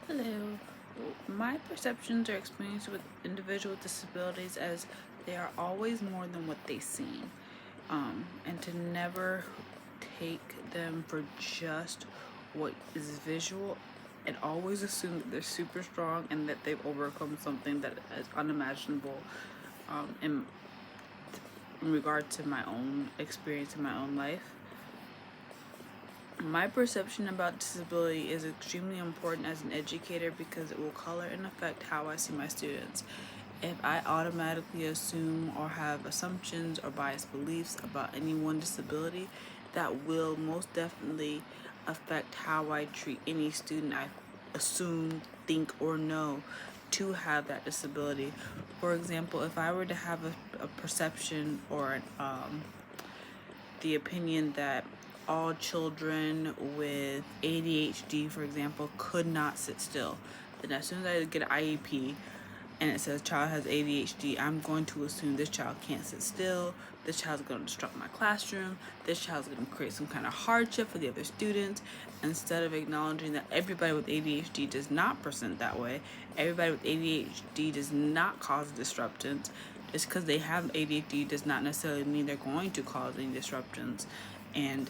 Hello. My perceptions or experience with individuals with disabilities as they are always more than what they seem. And to never take them for just what is visual and always assume that they're super strong and that they've overcome something that is unimaginable in regard to my own experience in my own life. My perception about disability is extremely important as an educator because it will color and affect how I see my students. If I automatically assume or have assumptions or biased beliefs about any one disability, that will most definitely affect how I treat any student I assume, think, or know to have that disability. For example, if I were to have a perception or the opinion that all children with ADHD, for example, could not sit still. Then as soon as I get an IEP and it says child has ADHD, I'm going to assume this child can't sit still. This child's going to disrupt my classroom. This child's going to create some kind of hardship for the other students. Instead of acknowledging that everybody with ADHD does not present that way, everybody with ADHD does not cause disruptions. Just because they have ADHD does not necessarily mean they're going to cause any disruptions. And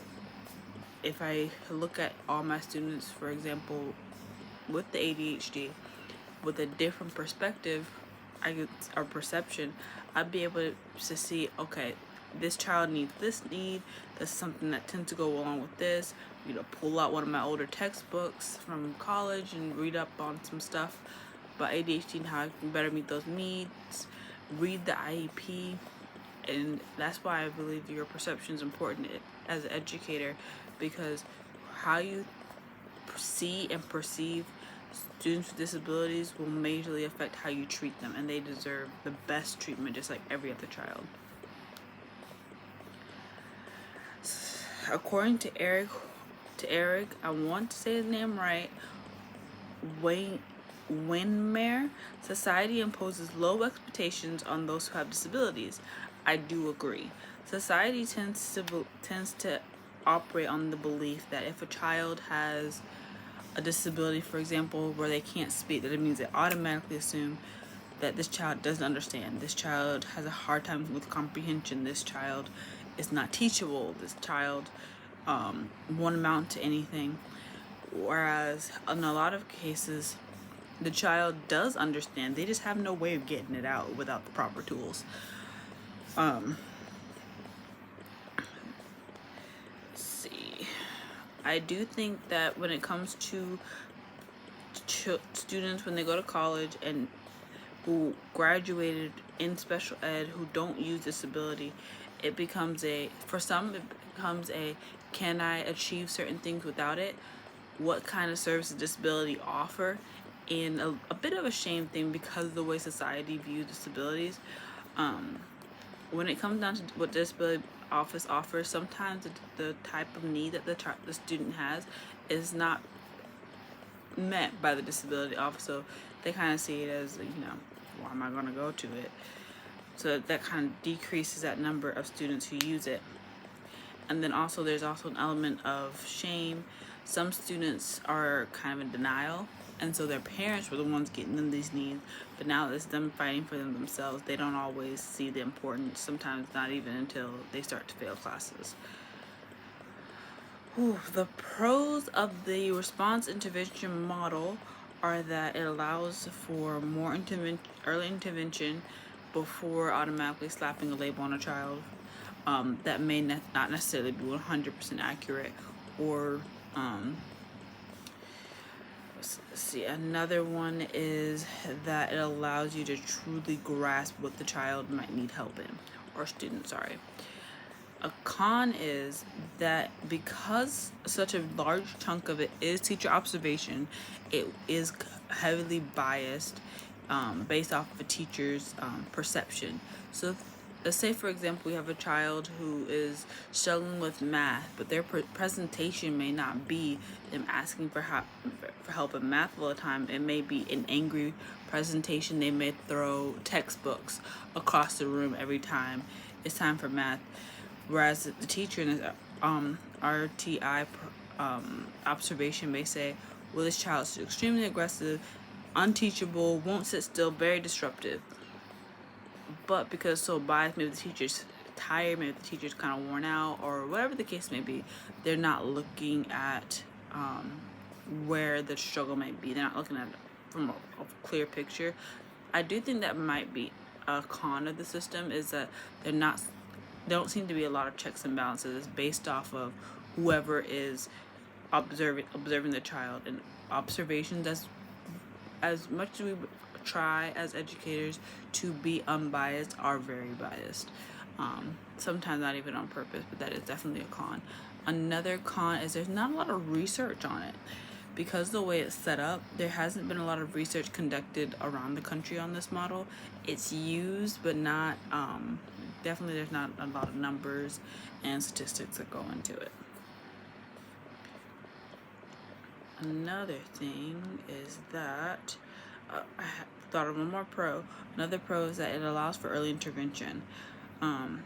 if I look at all my students, for example, with the ADHD, with a different perspective, or perception, I'd be able to see, okay, this child needs this need. That's something that tends to go along with this. Pull out one of my older textbooks from college and read up on some stuff about ADHD and how I can better meet those needs. Read the IEP, and that's why I believe your perception is important as an educator, because how you see and perceive students with disabilities will majorly affect how you treat them, and they deserve the best treatment just like every other child. According to Eric, I want to say his name right, Wayne Winmere, society imposes low expectations on those who have disabilities. I do agree. Society tends to operate on the belief that if a child has a disability, for example, where they can't speak, that it means they automatically assume that this child doesn't understand. This child has a hard time with comprehension. This child is not teachable. This child won't amount to anything. Whereas in a lot of cases, the child does understand. They just have no way of getting it out without the proper tools. Let's see. I do think that when it comes to students when they go to college and who graduated in special ed who don't use disability, for some it becomes a, can I achieve certain things without it? What kind of services disability offer? And a bit of a shame thing because of the way society views disabilities. When it comes down to what disability office offers, sometimes the type of need that the student has is not met by the disability office, so they kind of see it as, why am I going to go to it? So that kind of decreases that number of students who use it. And then also there's also an element of shame. Some students are kind of in denial, and so their parents were the ones getting them these needs, but now it's them fighting for them themselves. They don't always see the importance, sometimes not even until they start to fail classes. The pros of the response intervention model are that it allows for more early intervention before automatically slapping a label on a child. That may not necessarily be 100% accurate, or let's see, another one is that it allows you to truly grasp what the child might need help in, or student, sorry. A con is that because such a large chunk of it is teacher observation, it is heavily biased based off of a teacher's perception. So let's say, for example, we have a child who is struggling with math, but their presentation may not be them asking for help in math all the time. It may be an angry presentation. They may throw textbooks across the room every time it's time for math. Whereas the teacher in the RTI observation may say, Well, this child is extremely aggressive, unteachable, won't sit still, very disruptive. But because so biased, maybe the teacher's tired, maybe the teacher's kind of worn out, or whatever the case may be, they're not looking at where the struggle might be. They're not looking at it from a clear picture. I do think that might be a con of the system, is that there don't seem to be a lot of checks and balances. It's based off of whoever is observing the child, and observations, as much as we try as educators to be unbiased, are very biased. Sometimes not even on purpose, but that is definitely a con. Another con is there's not a lot of research on it. Because the way it's set up, there hasn't been a lot of research conducted around the country on this model. It's used, but not, definitely there's not a lot of numbers and statistics that go into it. Another thing is that I thought of one more pro. Another pro is that it allows for early intervention. And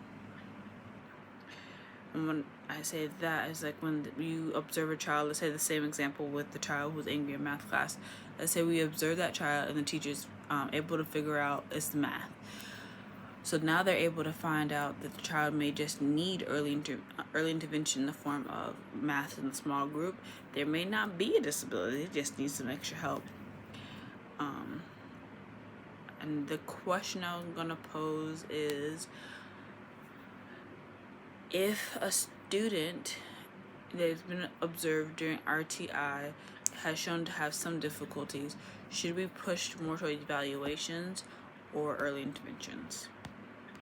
when I say that, is like when you observe a child, let's say the same example with the child who's angry in math class. Let's say we observe that child and the teacher's able to figure out it's the math. So now they're able to find out that the child may just need early intervention in the form of math in the small group. There may not be a disability, it just needs some extra help. And the question I'm going to pose is, if a student that has been observed during RTI has shown to have some difficulties, should we push more toward evaluations or early interventions?